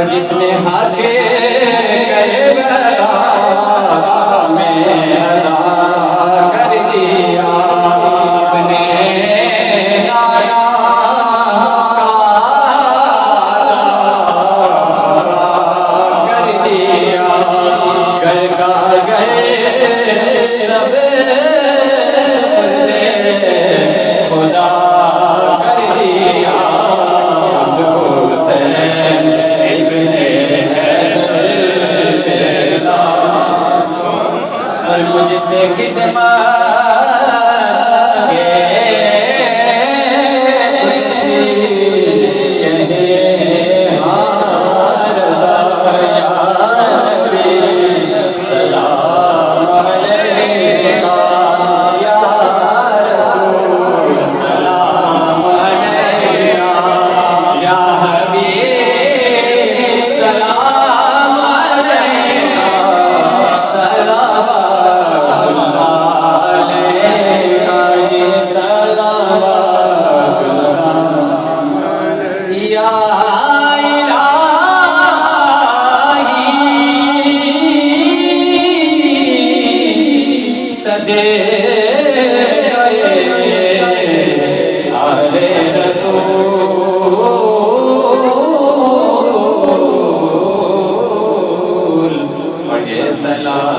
جس نے حق کربلا میں ادا کر دیا اپنے آیا کر دیا گھر کا گئے سب خدا کر دیا مجھ سے خدمت کے سلام علیکہ یا رسول سلام علیکہ یا حبیب سلام علیکہ سلام رسول سلام